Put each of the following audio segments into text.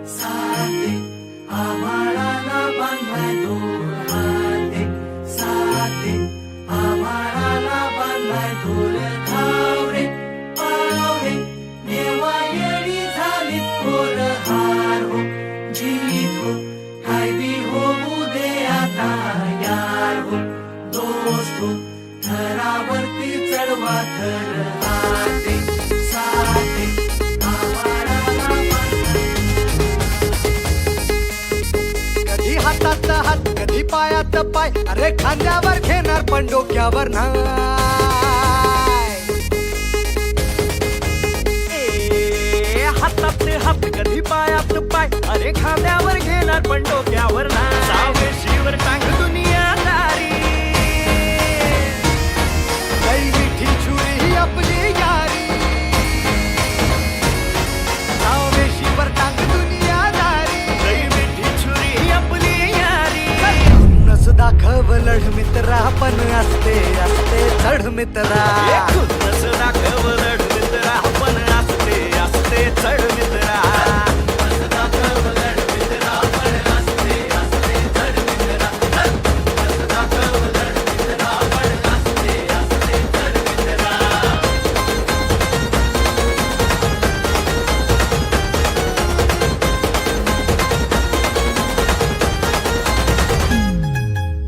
साथे आभाळाला बांधलाय दोर हाते, साथे आभाळाला बांधलाय दोर धावरे पावरे नेवा येडी झाली थोर हार हो जीत हो काय बी होऊ दे आता यार हो दोस्त हो थरावरती चढवा थर हाते साथे आभाळाला बांधलाय. कधी हातात हात कधी पायात पाय, अरे खांद्यावर घेणार पण डोक्यावर नाही. हातात हात कधी पायात पाय, अरे खांद्यावर घेणार पण डोक्यावर नाही. सावशीवर टांग दुनियादारी, लई मिठी छुरी ही आपली यारी. सावशीवर टांग दुनियादारी, लई मिठी छुरी ही आपली यारी. खुन्नस दाखव लढ मित्रा, पण असते असते चढ मित्रा. खुन्नस दाखव लढ मित्रा, पण असते असते चढ मित्रा.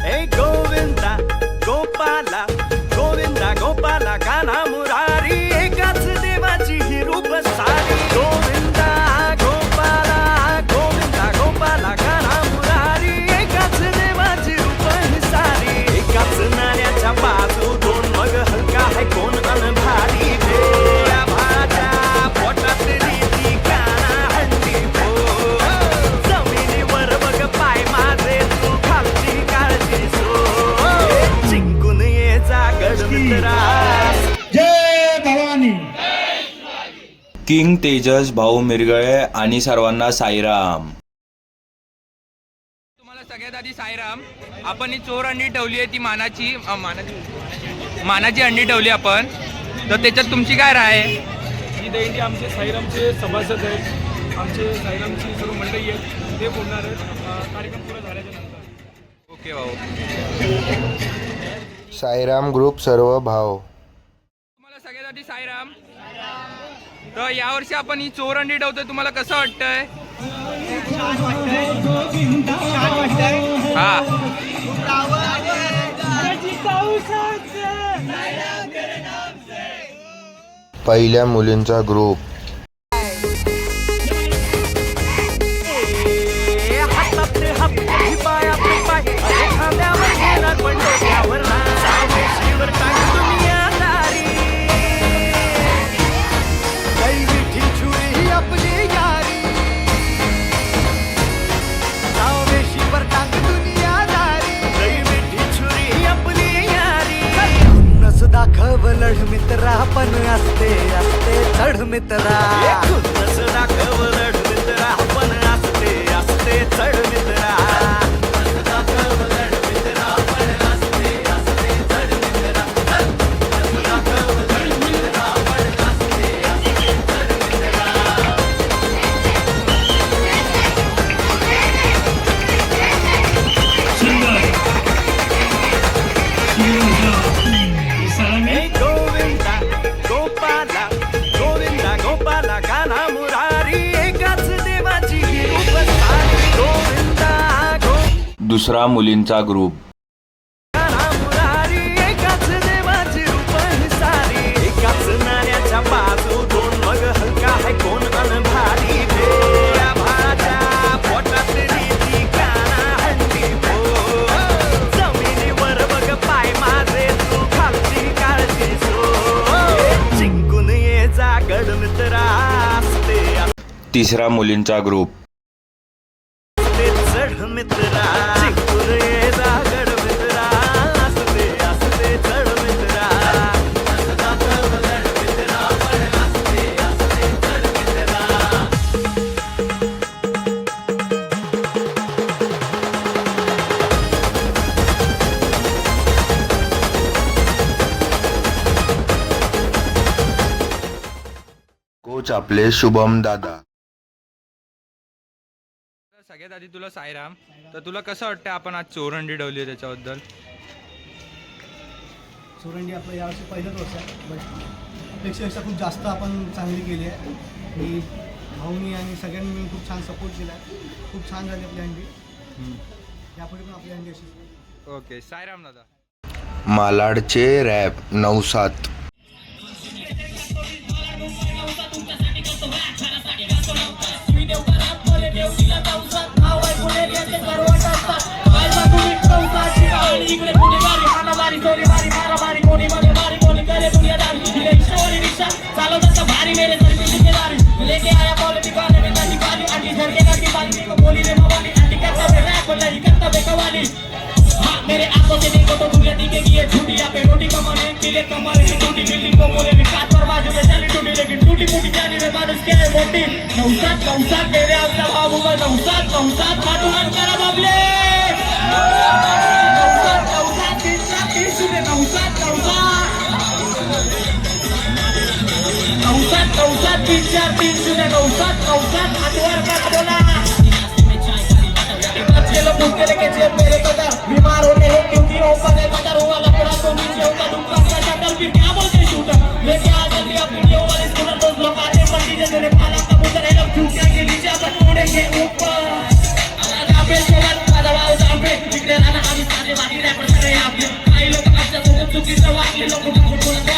ए गोविंदा गोपाला, गोविंदा गोपाला कान्हा मुरारी, एकाच देवाची ही रूप सारी. गोविंदा गोपाला, गोविंदा गोपाला कान्हा मुरारी, एकाच देवाची रूप ही सारी. एकाच नाण्याच्या बाजू दोन, मग हलका है कोण अनभारी. भेया भाच्या पोटात रीती काना हंडी भो. जमिनीवर बघ पाय माझे, तू खालची काळजी सो. जिंकून ये जागड मित्रा. जय भवानी. किंग तेजस भाऊ मिरगळे आणि सर्वांना साईराम. तुम्हाला सगळ्यात आधी साईराम. आपण ही चोर अंडी ठेवली आहे ती मानाची मानाची अंडी ठेवली आपण, तर त्याच्यात तुमची काय राय आहे? ही देणगी आमचे साईरामचे सभासद आहेत, आमचे साईरामची सर्व मंडळी आहेत, ते बोलणार आहेत कार्यक्रम पूर्ण झाल्याच्या नंतर. ओके भाऊ. साईराम ग्रुप सर्व भाव. तुम्हाला सगळ्यात आधी साईराम. तर यावर्षी आपण ही चोर अंडी ठेवतोय, तुम्हाला कसं वाटतंय? हा. पहिल्या मुलींचा ग्रुप. हातात हात कधी पायात पाय, अरे खांद्यावर घेणार पण डोक्यावर नाही. सावशीवर टांग दुनियादारी, लई मिठी छुरी ही आपली यारी. सावशीवर टांग दुनियादारी, लई मिठी छुरी ही आपली यारी. खुन्नस दाखव लढ मित्रा, पण असते असते चढ मित्रा. खुन्नस दाखव लढ मित्रा, पण असते असते चढ मित्रा. ए गोविंदा गोपाला, गोविंदा गोपाला कान्हा मुरारी, एकाच देवाची ही रूप सारी. गोविंदा दुसरा मुलींचा ग्रुप. कान्हा मुरारी, एकाच देवाची रूप ही सारी. एकाच नाण्याच्या बाजू दोन, मग हलका है कोण अनभारी. भेया भाच्या पोटात रीती काना हंडी भो. जमिनीवर बघ पाय माझे, तू खालची काळजी सो. जिंकून ये जागड मित्रा. असते तिसरा मुलींचा ग्रुप. असते चढ मित्रा. जिंकून ये जागड मित्रा. असते असते चढ मित्रा. कोच आपले शुभम दादा. सगळ्यात आधी तुला साईराम, तर तुला कसं वाटतं आपण आज चोरंडी ठेवली त्याच्याबद्दल? चोरंडी आपलं यावर्षी पहिलंच वर्ष आहे, बट अपेक्षेपेक्षा खूप जास्त आपण चांगली केली आहे. मी भाऊनी आणि सगळ्यांनी मिळून खूप छान सपोर्ट केला आहे. खूप छान झाली आपली हंडी. यापुढे पण आपली हंडी अशी. ओके, साईराम दादा. मालाडचे रॅप 9-7. मेरे आंखों से देखो तो दुनिया दिखे कि ये झूठी यहाँ पे रोटी कमाने के लिए कमाने की टूटी बिल्डिंग को बोले विकास पर बाजू में चली टूटी लेकिन टूटी फूटी जाने में मानुष के है मोटी नौसाद मेरे आपका बाबू का नौसाद पाटुमान करा बाबले नौसाद 3 सुने नौसाद 3 सुने नौसाद आठवार का बोला लोग भूखे लेके जेब मेरे कदर बीमार होते हैं क्योंकि ऊपर है कदर हुआ लपड़ा तो नीचे होगा दुकान का शटर फिर क्या बोलते शूटर लेके आ जल्दी अपनी वीडियो वाले स्कूटर दोस्त लोग आते पंडी जैसे ने खाना कबूतर है लोग झूठे के नीचे अपन उड़ेंगे ऊपर जाबे के बाद दबाओ जाबे बिगड़े ना आगे सारे बाकी रैपर करे आपने कई लोग अच्छा तो चुकी सवाल ले लोग को बोलते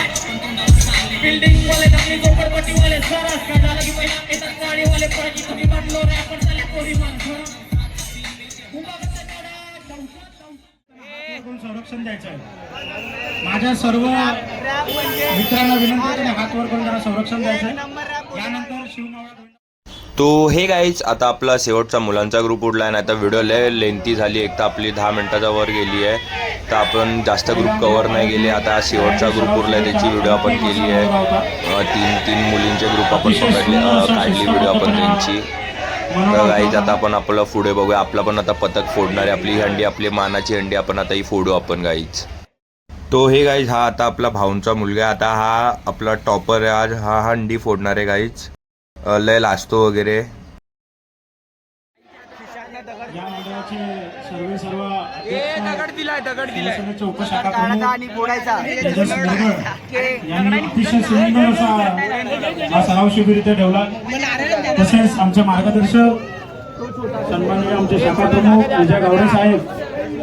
बिल्डिंग वाले नकली झोपड़पट्टी वाले सरस का डाला की पैसा के तकवाड़ी वाले पर की कभी बन लो रैपर चले कोई मान संरक्षण द्यायचं आहे. माझ्या सर्व मित्रांना विनंती आहे की हात वर करून जरा संरक्षण द्यायचं आहे. यानंतर शिवनवरा. तो हे गाईज, आता आपला शेवटचा मुलांचा ग्रुप उडला आहे. नाही तर व्हिडिओ लय लेंथी झाली, एक तर आपली 10 मिनिटाच्या वर गेली आहे, तर आपण जास्त ग्रुप कवर नाही गेले. आता शेवटचा ग्रुप उरला आहे, त्याची व्हिडिओ आपण केली आहे. तीन मुलींचे ग्रुप आपण काढली व्हिडिओ आपण त्यांची. तर गाईज आता आपण आपलं पुढे बघूया. आपला पण आता पतक फोडणार आहे. आपली हंडी, आपली मानाची हंडी आपण आता ही फोडू आपण गाईज. तो हे गाईज, हा आता आपला भाऊंचा मुलगा आहे. आता हा आपला टॉपर आहे. आज हा हंडी फोडणार आहे गाईज. लय लाजतो वगैरे. या मंडळाचे सर्व दगड दिलाय चौकशाखा यांनी अतिशय सुंदर असा हा सराव शिबिर इथे ठेवला. तसेच आमचे मार्गदर्शक सन्माननीय आमचे शाखा प्रमुख विजय गावडे साहेब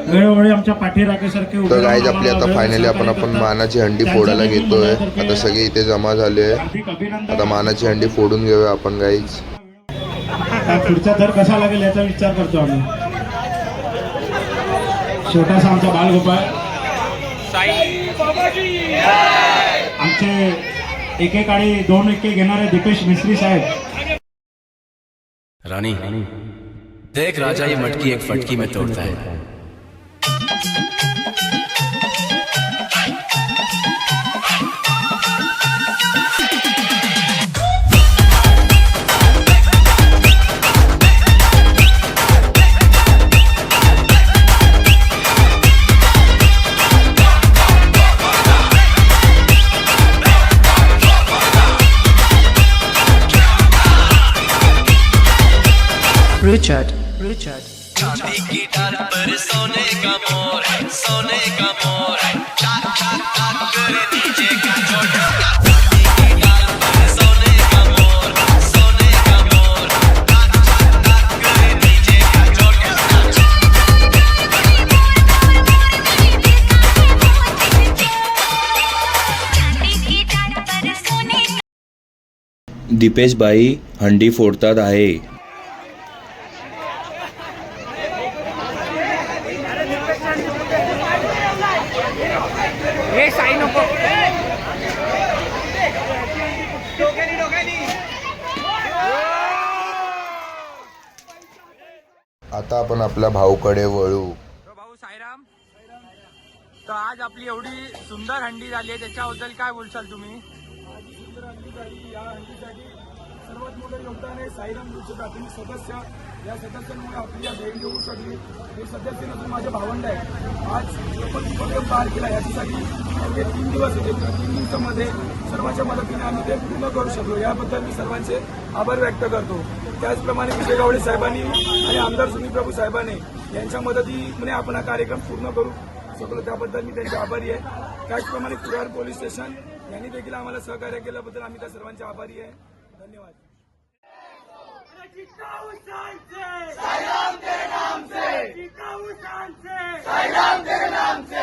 वेळोवेळी आमच्या पाठीराखेसारखे. तर गाईज आपली आता फायनली आपण मानाची हंडी फोडायला घेतोय. आता सगळे इथे जमा झाले. आता मानाची हंडी फोडून घेऊया आपण गाईज. पुढचा दर कसा लागेल याचा विचार करतो आम्ही. छोटासा आमचा बालगोपाळ, आमचे एकेकाळी 2 एके घेणारे दीपेश मिस्त्री साहेब. रानी देख राजा ये मटकी एक फटकी में तोड़ता है. Richard. चांदी की डाल पर सोने का मोर है, सोने का मोर है, टाक टाक टाक करे नीचे का छोटा. चांदी की डाल पर सोने का मोर, सोने का मोर, टाक टाक टाक करे नीचे का छोटा. दीपेश भाई हंडी फोडतात आहे. आता आपण आपल्या भाऊकडे वळू. भाऊ साईराम, तर आज आपली एवढी सुंदर हंडी झाली आहे, त्याच्याबद्दल काय बोलशाल तुम्ही? सुंदर हंडी झाली. या हंडीसाठी सर्वात मोठं योगदान आहे हे साईराम ग्रुपचे प्राथमिक सदस्य, या सदस्यांमुळे आपली या जयंती होऊ शकली. हे सदस्य नसून माझे भावंड आहे. आज आपण उपक्रम पार केला याच्यासाठी अवघे 3 दिवस होते. 3 दिवसामध्ये सर्वांच्या मदतीने आम्ही ते पूर्ण करू शकलो. याबद्दल मी सर्वांचे आभार व्यक्त करतो. त्याचप्रमाणे विजय गावडे साहेबांनी आणि आमदार सुनील प्रभू साहेबांनी यांच्या मदतीने आपण हा कार्यक्रम पूर्ण करू शकलो. त्याबद्दल मी त्यांचे आभारी आहे. त्याचप्रमाणे कुडाळ पोलीस स्टेशन यांनी देखील आम्हाला सहकार्य केल्याबद्दल आम्ही त्या सर्वांचे आभारी आहे. धन्यवाद. साईराम तेरे नाम से